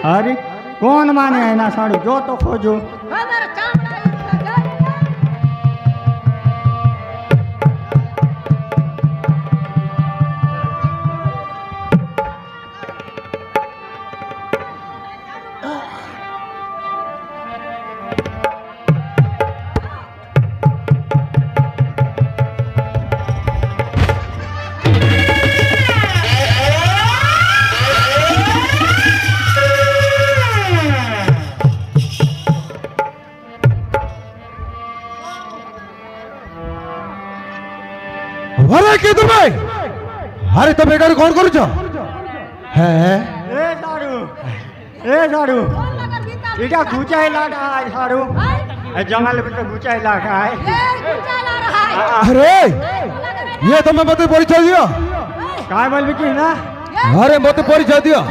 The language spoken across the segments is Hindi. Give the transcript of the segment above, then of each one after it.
अरे कौन माने है ना साड़ू जो तो खोजो अरे के तुम्हें अरे तुम एटार कौन करुछ है ए साड़ू इटा घुचाई लाटा है साड़ू जंगल में तो घुचाई लाटा है अरे ये तुम्हें मत परिचय दियो काय बोलबी की ना अरे मत परिचय दियो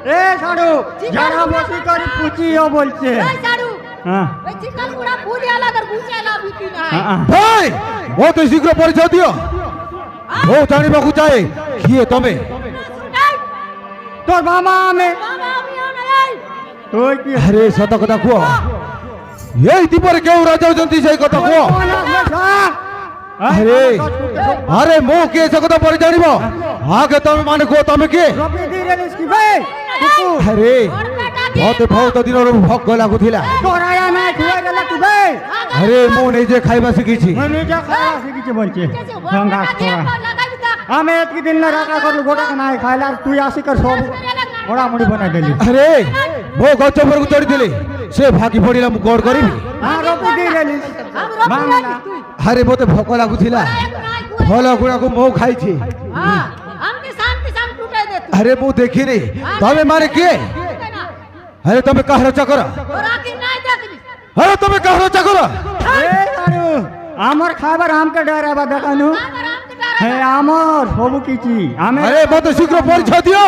ए साड़ू जरा मोसी करी पूछी हो बोलते हां भाई बहुत शीघ्र परिचय दियो वो जानी बाकू चाहे किए तुम्हें तो मामा में तो की अरे सत कथा कुओ यही दीपर केउ राजा जंती से कथा कुओ अरे अरे मो के से कथा परिचय जानिबो आगे तुम माने को तुम के अरे बहुत दिन भोग लागू थिला अरे मो नहीं जे खाइबा सिखिछि बोलचे हमें एक दिन राका कर गोटा का नाय खाइला तू आसी कर सब मोड़ा मुड़ी बना देली अरे मो गच पर को चढ़ी दिले से भागी पड़िला मु गोड़ करिबी हां रोपी दे देली मांगला अरे मते भोक लागू थिला फल गुड़ा को मो खाई छी हां हमके शांति शांति टूटे दे अरे मु देखी रे तमे मारे के अरे तमे कहरो चकर और आखिर नहीं देखली अरे तमे कहरो चकर ए सारू आमर खाबर आम के डराबा देखानु हे आमर सबु किछि हमें अरे मत शीघ्र परिचय दियो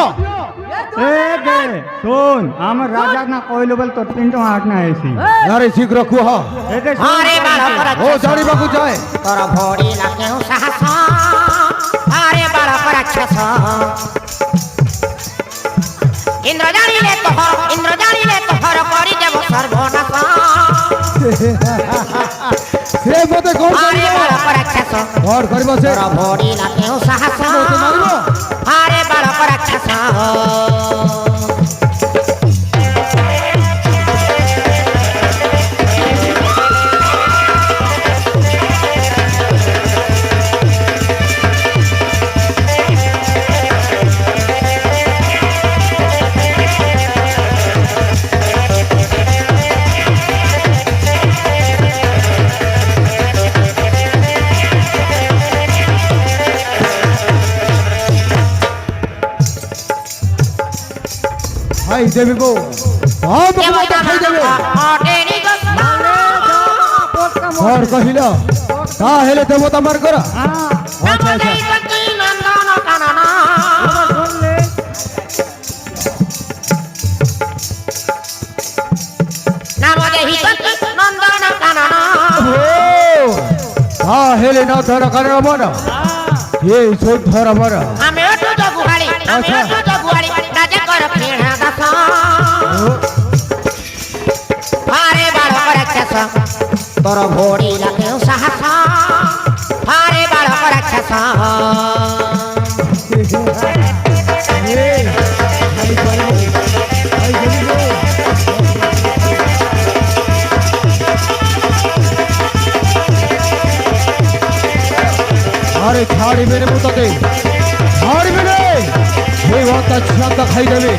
ए दे सुन आमर राजा ना कोइलो बोल तो 3 8 ना ऐसी अरे शीघ्र कुह ए दे अरे बाड़ा पर ओ जानी बाकू जाए तोर भोड़ी लागे साहस अरे बाड़ा पर राक्षस इंद्रजानी ले तोहर करी देव सर्वनाश से मते कौन अरे करियो बाड़ा पर राक्षस और करबो से तोर भोड़ी लागे साहस मते मारिबो अरे बाड़ा पर राक्षस खाई देबे को हम को खाई देबे और कहिलो का हेले देबो तमर कर अच्छा अच्छा का हेले न धर कर बन ये सो धर बर तोर भोड़ी लागे साहस हारे बाड़ा राक्षस अरे छाड़ी मेरे मुतते छाड़ी मेरे ये बात अच्छा खाई देबे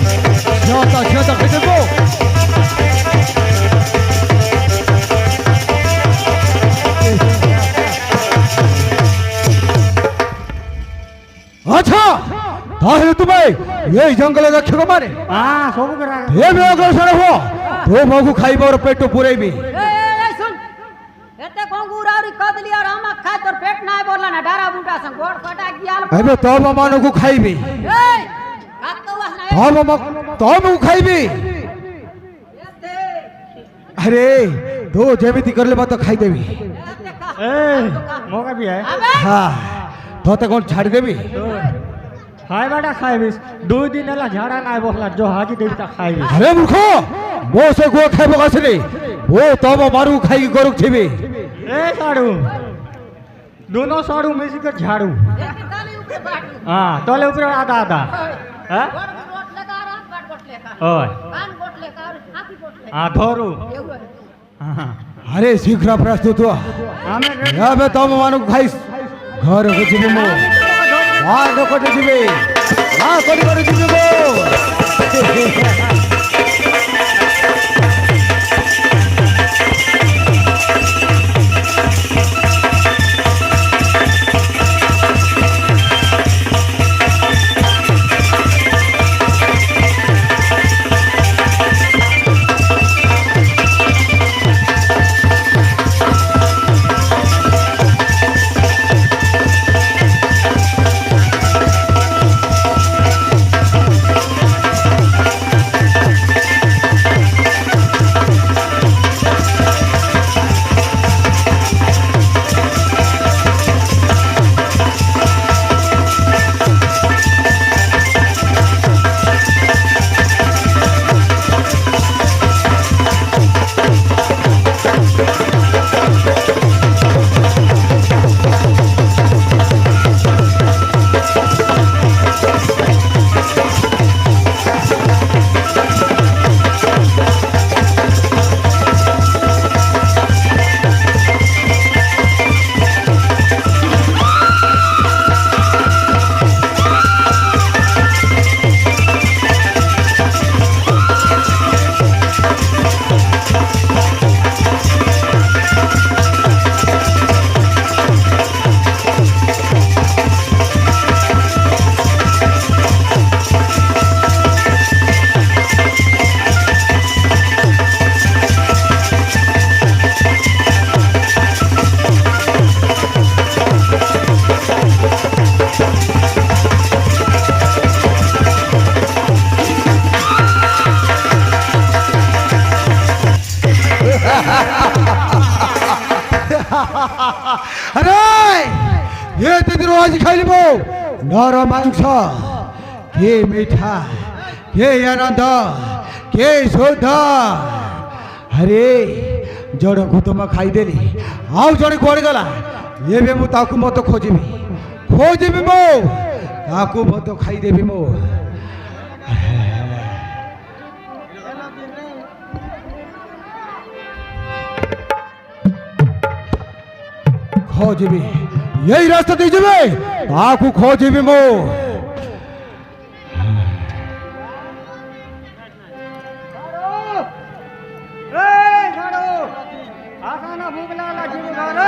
अच्छा खाई देबो अच्छा ताहे तुम्हें ये जंगल रखे को मारे हां सब करा ये में अग्रसर हो तो मगु खाइबो और पेट पुरेबी ए सुन एते कंगूर और कदली और हम खाय तोर पेट ना बोलला ना डारा बूटा संग गोड़ फटा गियाल अबे तो मानो को खाइबी ए कातवास ना तो मगु खाइबी अरे तो जेमिति करले बात खाई देबी ए मौका भी है हां तो कौन छाड़ देबी খাইবাটা খাইবিস 2 দিন এলা ঝাড়া নাই বসলা जो हाजी देवता খাইবিস আরে মূর্খ বো সে গো খাইব কাছরে ও তম মারু খাই গরুক ছিবে ए साड़ू दोनों साड़ू मिसी के झाड़ू એક તાલી ઉપર બાટલું हाँ तले ऊपर आधा आधा हाँ ગોળ રોટ લેકા રાત બાટ બોટ લેકા ओय કાન બોટ લેકા હાથી બોટ લેકા हाँ धोरू એવું हाँ আরে শীঘ্র প্রস্তুত হ हमें ଏବେ ତମ ମାନଙ୍କୁ ଖାଇ ଘରକୁ ଯିବି ମୁଁ ମା ଲୋକଟେ ଯିବେ ମା କରି କରି ଯିବି ମୁଁ আরে এতে দিন আজ খাইলিব নর মাংস কে মিঠা কে আনন্দ কে শুদ্ধ আরে জଣକୁ ତ ମୁଁ ଖାଇଦେଲି ଆଉ ଜଣେ କୁଆଡ଼େ ଗଲା ଏବେ ମୁଁ ତାକୁ ମତ ଖୋଜିବି ମୁଁ ତାକୁ ମତ ଖାଇଦେବି ମୁଁ खोजिबी यही रास्ता दे जबे ताकू खोजिबी मो ए झाड़ू आसाना भूख लागला जीव घर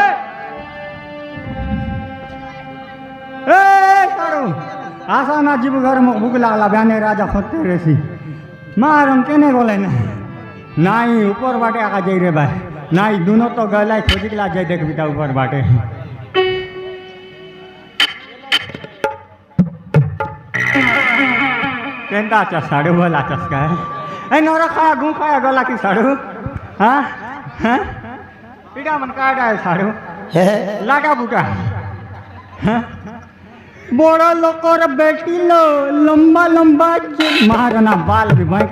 ए झाड़ू आसाना जीव घर में भूख लागला ब्याने राजा खोते रेसी मारम केने बोले ना नाई ऊपर बाटे आका जाई रे भाई नाई दोनों तो गला खोजिकला जाए देख बिता ऊपर बाटे केंदा चा साड़ू बोला चस्का है ए नोरा खाया गू खाया गला की साड़ू हाँ हाँ इड़ा मन काटा है साड़ू लाटा बुटा हाँ बड़ा लोकर बेटी लो लंबा लंबा मारना बाल भी भाई